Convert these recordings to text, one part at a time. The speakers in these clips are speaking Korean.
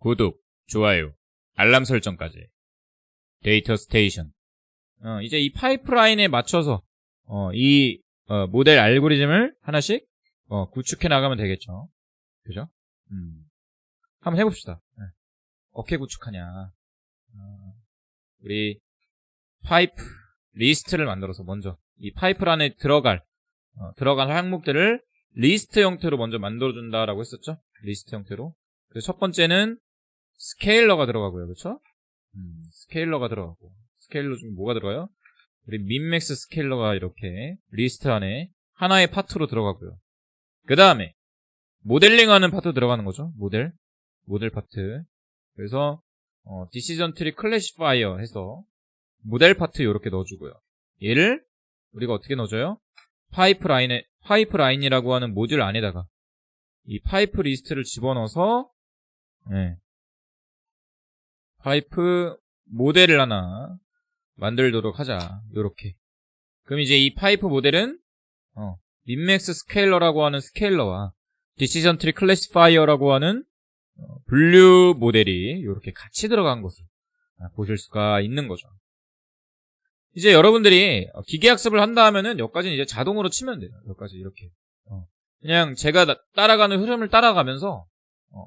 구독, 좋아요, 알람 설정까지. 데이터 스테이션. 이제 이 파이프라인에 맞춰서 이 모델 알고리즘을 하나씩 구축해 나가면 되겠죠. 그죠? 한번 해봅시다. 어떻게 구축하냐. 우리 파이프 리스트를 만들어서 먼저 이 파이프 안에 들어갈 항목들을 리스트 형태로 먼저 만들어준다라고 했었죠. 리스트 형태로. 그래서 첫 번째는 스케일러가 들어가고요. 그렇죠? 스케일러가 들어가고. 스케일러 중에 뭐가 들어가요? 우리 민맥스 스케일러가 이렇게 리스트 안에 하나의 파트로 들어가고요. 그 다음에 모델링하는 파트 들어가는 거죠. 모델 파트. 그래서 디시전 트리 클래시파이어 해서 모델 파트 이렇게 넣어주고요. 얘를 우리가 어떻게 넣어줘요? 파이프라인이라고 하는 모듈 안에다가 이 파이프 리스트를 집어넣어서 파이프 모델을 하나 만들도록 하자. 요렇게. 그럼 이제 이 파이프 모델은 민맥스 스케일러라고 하는 스케일러와 디시전 트리 클래시파이어라고 하는 분류 모델이 이렇게 같이 들어간 것을 보실 수가 있는 거죠. 이제 여러분들이 기계학습을 한다 하면은 여기까지는 이제 자동으로 치면 돼요. 여기까지 이렇게. 그냥 제가 따라가는 흐름을 따라가면서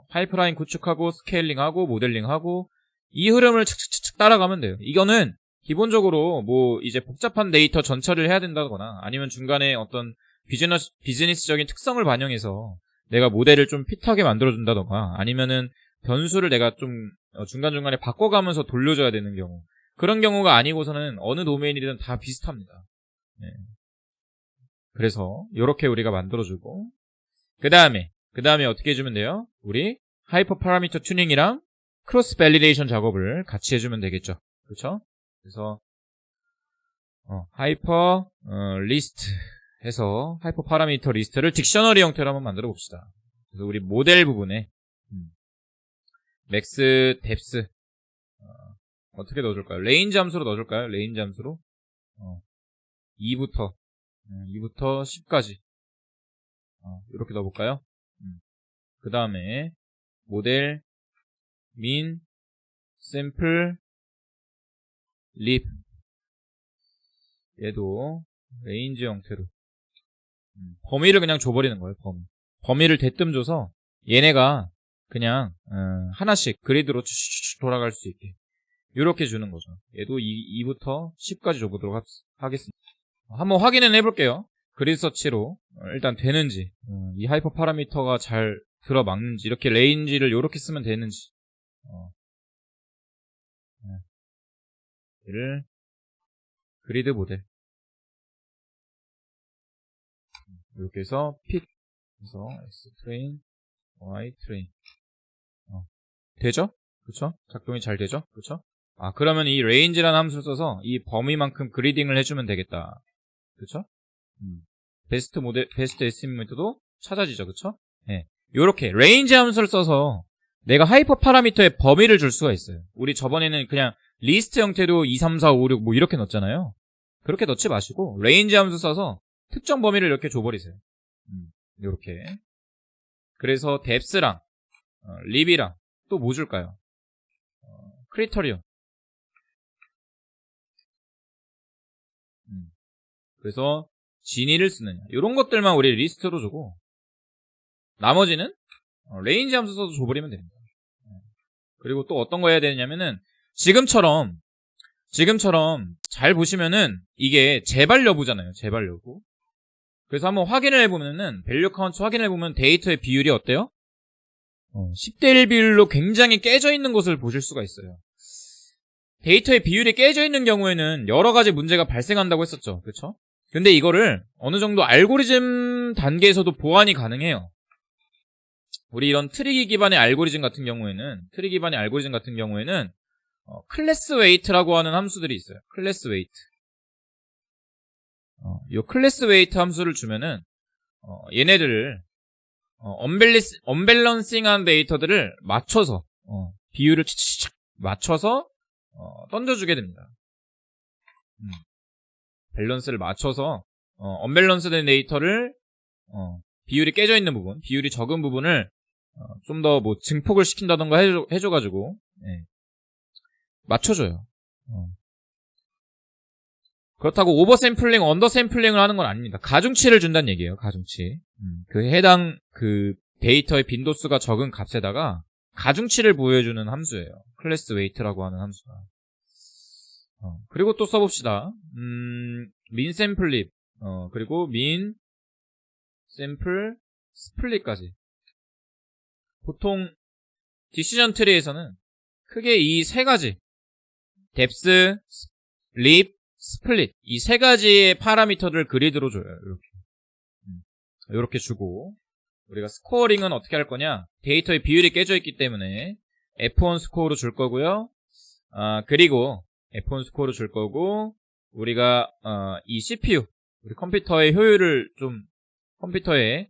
파이프라인 구축하고 스케일링하고 모델링하고 이 흐름을 착착착 따라가면 돼요. 이거는 기본적으로 뭐 이제 복잡한 데이터 전처리를 해야 된다거나 아니면 중간에 어떤 비즈니스적인 특성을 반영해서 내가 모델을 좀 핏하게 만들어준다던가 아니면은 변수를 내가 좀 중간중간에 바꿔가면서 돌려줘야 되는 경우 그런 경우가 아니고서는 어느 도메인이든 다 비슷합니다. 그래서 이렇게 우리가 만들어주고 그 다음에 어떻게 해주면 돼요? 우리 하이퍼 파라미터 튜닝이랑 크로스 밸리데이션 작업을 같이 해주면 되겠죠. 그렇죠? 그래서 하이퍼 리스트 해서 하이퍼 파라미터 리스트를 딕셔너리 형태로 한번 만들어 봅시다. 그래서 우리 모델 부분에 맥스 뎁스 어떻게 넣어줄까요? 레인지 함수로 넣어줄까요? 레인지 함수로 2부터 10까지 이렇게 넣어볼까요? 그 다음에 모델 min 샘플 립 얘도 레인지 형태로 범위를 그냥 줘버리는 거예요. 범위를 대뜸 줘서 얘네가 그냥 하나씩 그리드로 쭉 돌아갈 수 있게 이렇게 주는 거죠. 얘도 2부터 10까지 줘보도록 하겠습니다. 한번 확인은 해볼게요. 그리드 서치로 일단 되는지 이 하이퍼 파라미터가 잘 들어맞는지 이렇게 레인지를 이렇게 쓰면 되는지 얘를 그리드 모델 이렇게 해서 픽 해서 X 트레인 Y 트레인 되죠? 그쵸? 작동이 잘 되죠? 그쵸? 그러면 이 range라는 함수를 써서 이 범위만큼 그리딩을 해주면 되겠다. 그쵸? 베스트 에스티메이터도 찾아지죠. 그쵸? 네. 요렇게 range 함수를 써서 내가 하이퍼 파라미터의 범위를 줄 수가 있어요. 우리 저번에는 그냥 리스트 형태로 2, 3, 4, 5, 6 뭐 이렇게 넣었잖아요. 그렇게 넣지 마시고 range 함수 써서 특정 범위를 이렇게 줘버리세요. 요렇게. 그래서 뎁스랑 립이랑 또 뭐 줄까요? 크리터리언. 그래서 진위를 쓰느냐 이런 것들만 우리 리스트로 주고 나머지는 레인지 함수 써서 줘버리면 됩니다. 그리고 또 어떤 거 해야 되냐면은 지금처럼 잘 보시면은 이게 재발 여부잖아요. 재발 여부. 그래서 한번 확인을 해보면은 밸류 카운트 확인을 해보면 데이터의 비율이 어때요? 10대 1 비율로 굉장히 깨져 있는 것을 보실 수가 있어요. 데이터의 비율이 깨져 있는 경우에는 여러 가지 문제가 발생한다고 했었죠. 그렇죠? 근데 이거를 어느 정도 알고리즘 단계에서도 보완이 가능해요. 우리 이런 트리 기반의 알고리즘 같은 경우에는 클래스 웨이트라고 하는 함수들이 있어요. 클래스 웨이트. 이 클래스 웨이트 함수를 주면은 얘네들을 언밸런싱한 데이터들을 맞춰서 비율을 맞춰서 던져주게 됩니다. 밸런스를 맞춰서 언밸런스된 데이터를 비율이 깨져 있는 부분, 비율이 적은 부분을 좀 더 뭐 증폭을 시킨다던가 해줘가지고 예. 맞춰줘요. 그렇다고 오버샘플링, 언더샘플링을 하는 건 아닙니다. 가중치를 준다는 얘기예요. 가중치. 그 해당 그 데이터의 빈도수가 적은 값에다가 가중치를 부여해주는 함수예요. 클래스 웨이트라고 하는 함수가. 그리고 또 써봅시다. 민 샘플립, 그리고 민 샘플 스플릿까지. 보통 디시전 트리에서는 크게 이 세 가지 뎁스, 립, 스플릿 이 세 가지의 파라미터를 그리드로 줘요. 이렇게 주고 우리가 스코어링은 어떻게 할 거냐? 데이터의 비율이 깨져 있기 때문에 F1 스코어로 줄 거고요. 그리고 F1 스코어로 줄 거고 우리가 이 CPU 우리 컴퓨터의 효율을 좀 컴퓨터에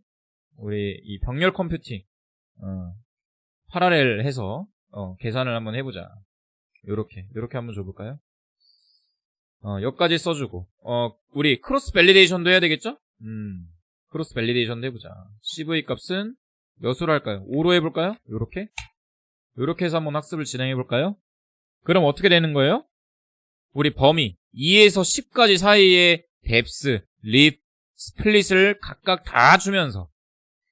우리 이 병렬 컴퓨팅 파라렐 해서 계산을 한번 해보자. 요렇게 한번 줘볼까요? 여기까지 써주고 우리 크로스 밸리데이션도 해야 되겠죠? 크로스 밸리데이션도 해보자. CV 값은 몇으로 할까요? 5로 해볼까요? 요렇게 해서 한번 학습을 진행해볼까요? 그럼 어떻게 되는 거예요? 우리 범위 2에서 10까지 사이에 뎁스, 립, 스플릿을 각각 다 주면서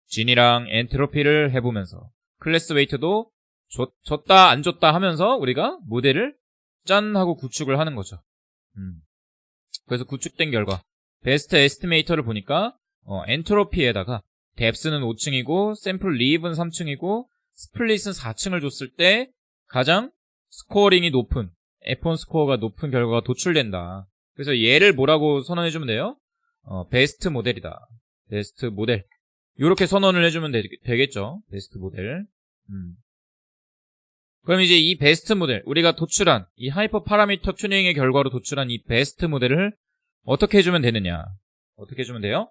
진이랑 엔트로피를 해보면서 클래스 웨이트도 줬다 안 줬다 하면서 우리가 모델을 짠 하고 구축을 하는 거죠. 그래서 구축된 결과 베스트 에스티메이터를 보니까 엔트로피에다가 뎁스는 5층이고 샘플 립은 3층이고 스플릿은 4층을 줬을 때 가장 스코어링이 높은 F1 스코어가 높은 결과가 도출된다. 그래서 얘를 뭐라고 선언해주면 돼요? 베스트 모델이다. 베스트 모델. 이렇게 선언을 해주면 되겠죠. 베스트 모델. 그럼 이제 이 베스트 모델, 우리가 도출한 이 하이퍼 파라미터 튜닝의 결과로 도출한 이 베스트 모델을 어떻게 해주면 되느냐? 어떻게 해주면 돼요?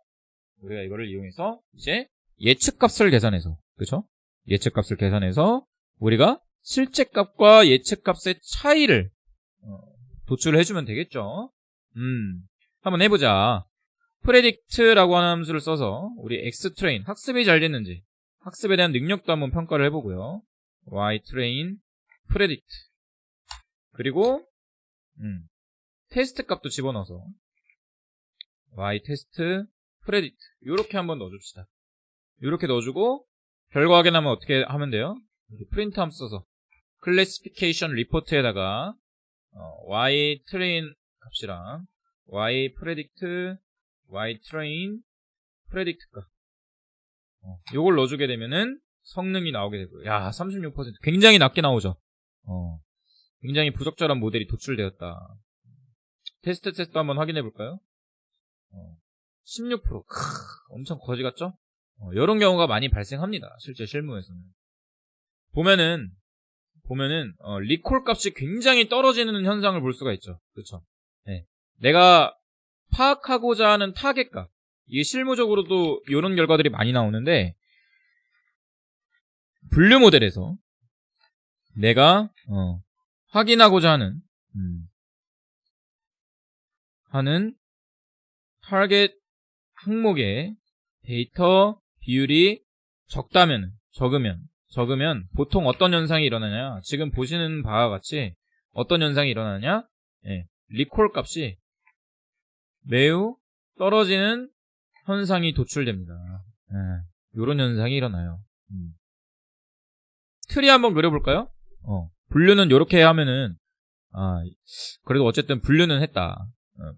우리가 이거를 이용해서 이제 예측값을 계산해서, 그쵸? 예측값을 계산해서 우리가 실제값과 예측값의 차이를 도출을 해주면 되겠죠? 한번 해보자. predict라고 하는 함수를 써서 우리 xtrain, 학습이 잘 됐는지 학습에 대한 능력도 한번 평가를 해보고요. ytrain, predict 그리고 테스트 값도 집어넣어서 ytest, predict 요렇게 한번 넣어줍시다. 요렇게 넣어주고 결과 확인하면 어떻게 하면 돼요? 프린트 함수 써서 classification report에다가 ytrain 값이랑 ypredict, ytrain, predict 값 요걸 넣어주게 되면은 성능이 나오게 되고요. 야, 36% 굉장히 낮게 나오죠. 굉장히 부적절한 모델이 도출되었다. 테스트 한번 확인해 볼까요? 16%. 엄청 거지 같죠? 이런 경우가 많이 발생합니다. 실제 실무에서는. 보면은 리콜 값이 굉장히 떨어지는 현상을 볼 수가 있죠. 그렇죠? 네. 내가 파악하고자 하는 타겟 값. 이게 실무적으로도 이런 결과들이 많이 나오는데 분류 모델에서 내가 확인하고자 하는 타겟 항목의 데이터 비율이 적으면 보통 어떤 현상이 일어나냐? 지금 보시는 바와 같이 어떤 현상이 일어나냐? 리콜 값이 매우 떨어지는 현상이 도출됩니다. 이런 현상이 일어나요. 트리 한번 그려볼까요? 분류는 이렇게 하면은 그래도 어쨌든 분류는 했다.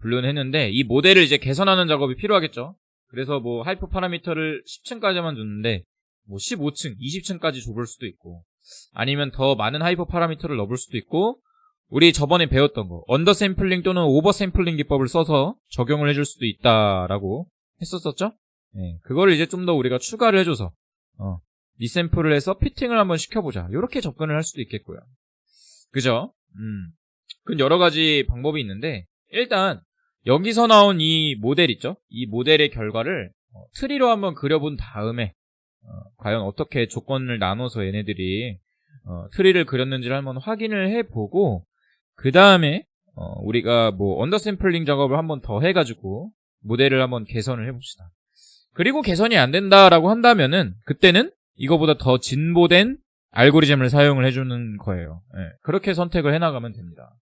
분류는 했는데 이 모델을 이제 개선하는 작업이 필요하겠죠. 그래서 뭐 하이퍼 파라미터를 10층까지만 줬는데 뭐 15층, 20층까지 줘볼 수도 있고 아니면 더 많은 하이퍼 파라미터를 넣어볼 수도 있고 우리 저번에 배웠던 거 언더 샘플링 또는 오버 샘플링 기법을 써서 적용을 해줄 수도 있다라고 했었었죠. 그거를 이제 좀 더 우리가 추가를 해줘서 리샘플을 해서 피팅을 한번 시켜보자. 이렇게 접근을 할 수도 있겠고요. 그죠? 그건 여러 가지 방법이 있는데 일단 여기서 나온 이 모델 있죠? 이 모델의 결과를 트리로 한번 그려본 다음에 과연 어떻게 조건을 나눠서 얘네들이 트리를 그렸는지를 한번 확인을 해보고 그 다음에 우리가 뭐 언더샘플링 작업을 한번 더 해가지고 모델을 한번 개선을 해봅시다. 그리고 개선이 안 된다라고 한다면은 그때는 이거보다 더 진보된 알고리즘을 사용을 해주는 거예요. 예, 그렇게 선택을 해나가면 됩니다.